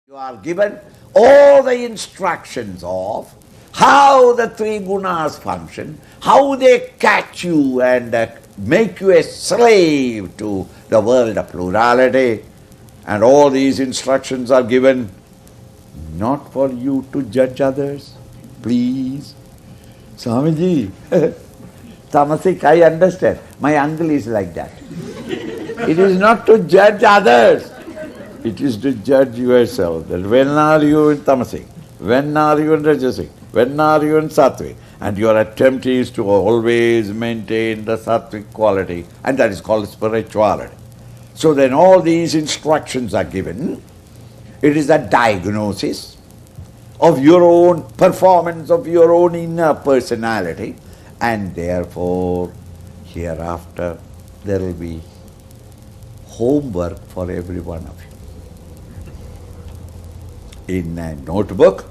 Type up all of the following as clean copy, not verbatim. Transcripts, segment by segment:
You are given all the instructions of how the three gunas function, how they catch you and make you a slave to the world of plurality. And all these instructions are given not for you to judge others. Please. Swamiji, Tamasic, I understand. My uncle is like that. It is not to judge others. It is to judge yourself, that when are you in tamasic, when are you in rajasic, when are you in sattvic, and your attempt is to always maintain the sattvic quality, and that is called spirituality. So then all these instructions are given. It is a diagnosis of your own performance, of your own inner personality, and therefore hereafter there will be homework for every one of you. In a notebook,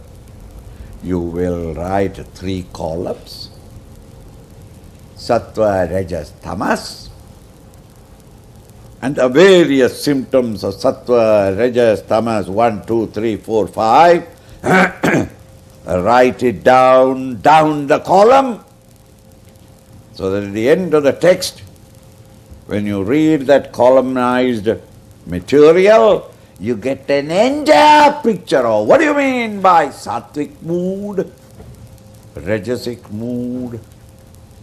you will write 3 columns, sattva, rajas, tamas, and the various symptoms of sattva, rajas, tamas, 1, 2, 3, 4, 5. Write it down the column, so that at the end of the text, when you read that columnized material, you get an entire picture of what do you mean by sattvic mood, rajasic mood,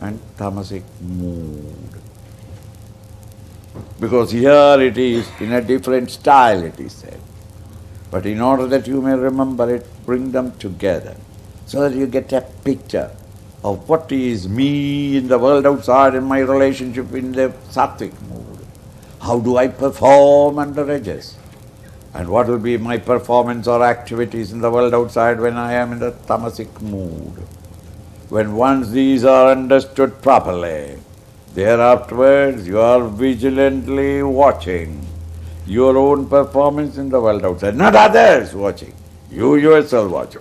and tamasic mood. Because here it is in a different style, it is said. But in order that you may remember it, bring them together so that you get a picture of what is me in the world outside and my relationship in the sattvic mood. How do I perform under rajas? And what will be my performance or activities in the world outside when I am in the tamasic mood? When once these are understood properly, thereafterwards you are vigilantly watching your own performance in the world outside, not others watching, you yourself watch.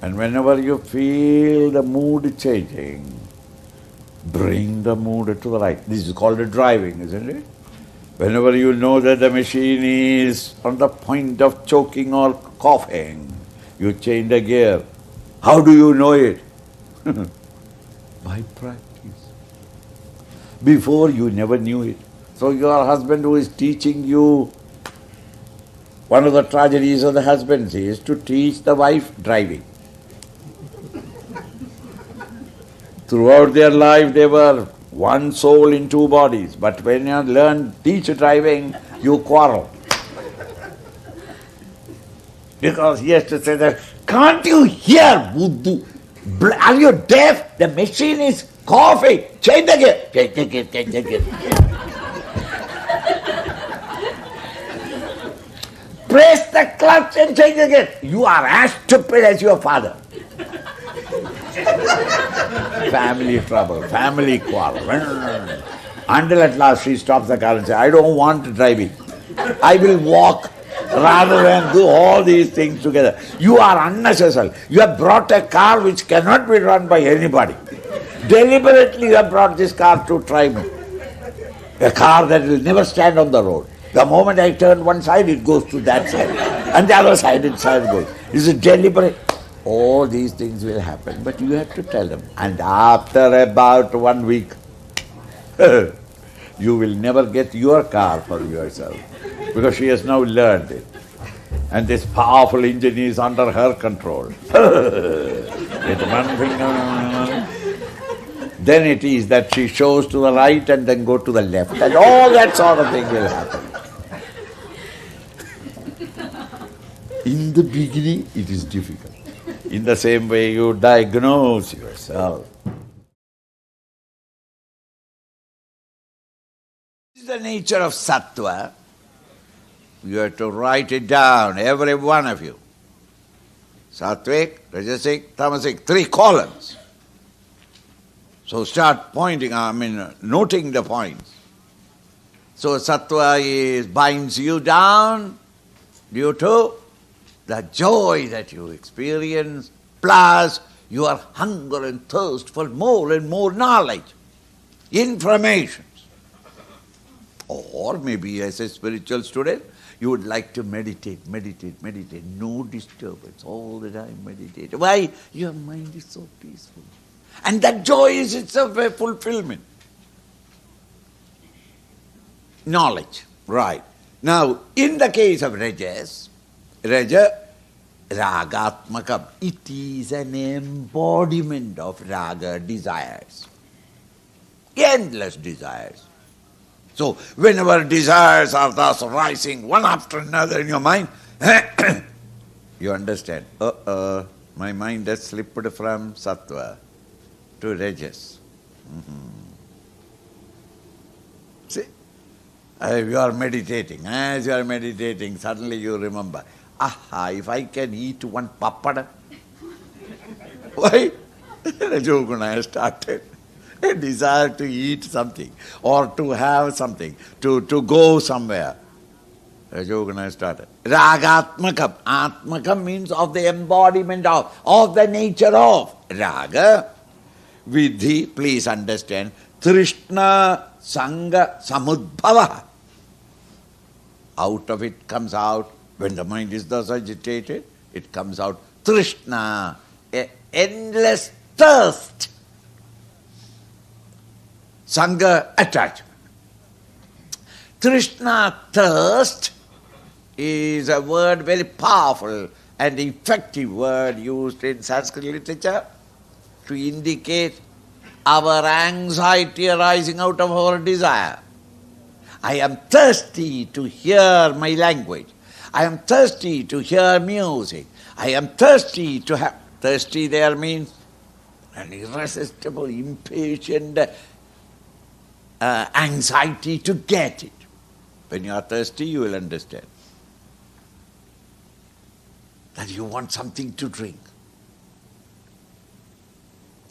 And whenever you feel the mood changing, bring the mood to the right. This is called a driving, isn't it? Whenever you know that the machine is on the point of choking or coughing, you change the gear. How do you know it? By practice. Before you never knew it. So your husband who is teaching you, one of the tragedies of the husbands is to teach the wife driving. Throughout their life they were one soul in 2 bodies, but when you teach driving, you quarrel. Because he has to say that, can't you hear, Buddhu? Are you deaf? The machine is coughing. Change the gear. Change the gear. Press the clutch and change the gear. You are as stupid as your father. Family trouble, family quarrel. Until at last she stops the car and says, I don't want driving. I will walk rather than do all these things together. You are unnecessary. You have brought a car which cannot be run by anybody. Deliberately you have brought this car to try me. A car that will never stand on the road. The moment I turn one side, it goes to that side. And the other side, its side goes. It's a deliberate. All these things will happen, but you have to tell them. And after about 1 week, you will never get your car for yourself, because she has now learned it. And this powerful engine is under her control. With one finger, then it is that she shows to the right and then go to the left, and all that sort of thing will happen. In the beginning, it is difficult. In the same way, you diagnose yourself. This is the nature of sattva. You have to write it down, every one of you. Sattvic, rajasic, tamasic, 3 columns. So start noting the points. So sattva binds you down due to the joy that you experience, plus your hunger and thirst for more and more knowledge, informations. Or maybe as a spiritual student, You would like to meditate, meditate, meditate. No disturbance. All the time meditate. Why? Your mind is so peaceful. And that joy is itself a fulfillment. Knowledge. Right. Now, in the case of Rajas, Ragatmakam, it is an embodiment of raga, desires. Endless desires. So, whenever desires are thus rising one after another in your mind, you understand, my mind has slipped from sattva to rajas. See? You are meditating. As you are meditating, suddenly you remember, if I can eat one papada. Why? Rajoguna has started. A desire to eat something or to have something, to go somewhere. Rajoguna has started. Ragatmakam. Atmakam means of the embodiment of the nature of. Raga, vidhi, please understand, Trishna Sangha Samudbhava. Out of it comes out, when the mind is thus agitated, it comes out Trishna, a endless thirst. Sangha, attachment. Trishna, thirst, is a word very powerful and effective word used in Sanskrit literature to indicate our anxiety arising out of our desire. I am thirsty to hear my language. I am thirsty to hear music. I am thirsty to have... Thirsty there means an irresistible, impatient anxiety to get it. When you are thirsty, you will understand that you want something to drink.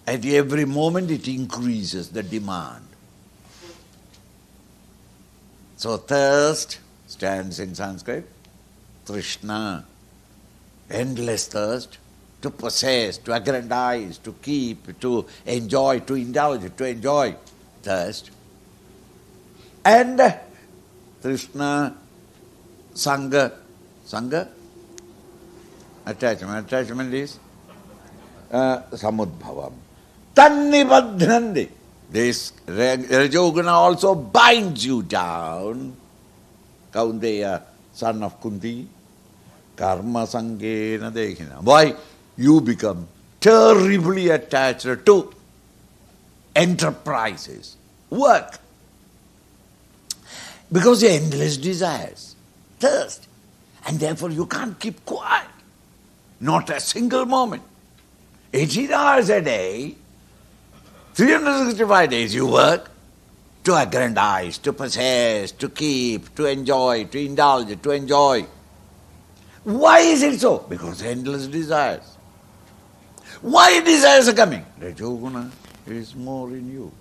At every moment it increases the demand. So thirst stands in Sanskrit, Trishna, endless thirst, to possess, to aggrandize, to keep, to enjoy, to indulge, to enjoy, thirst. And Trishna, Sangha, attachment is Samudbhavam. Tannibadhnandi. This Rajoguna also binds you down. Kaunteya, son of Kunti, karma sangena dekhina. Why? You become terribly attached to enterprises, work. Because the endless desires, thirst. And therefore you can't keep quiet. Not a single moment. 18 hours a day, 365 days you work to aggrandize, to possess, to keep, to enjoy, to indulge, to enjoy. Why is it so? Because endless desires. Why desires are coming? Rajoguna is more in you.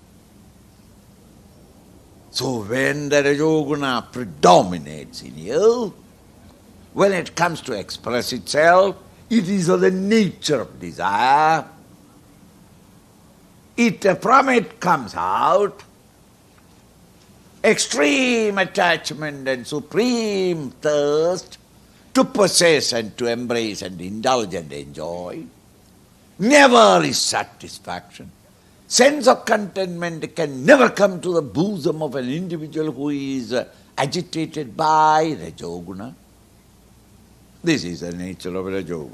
So when the Rajoguna predominates in you, when it comes to express itself, it is of the nature of desire. From it comes out extreme attachment and supreme thirst to possess and to embrace and indulge and enjoy. Never is satisfaction. Sense of contentment can never come to the bosom of an individual who is agitated by Rajoguna. This is the nature of Rajoguna.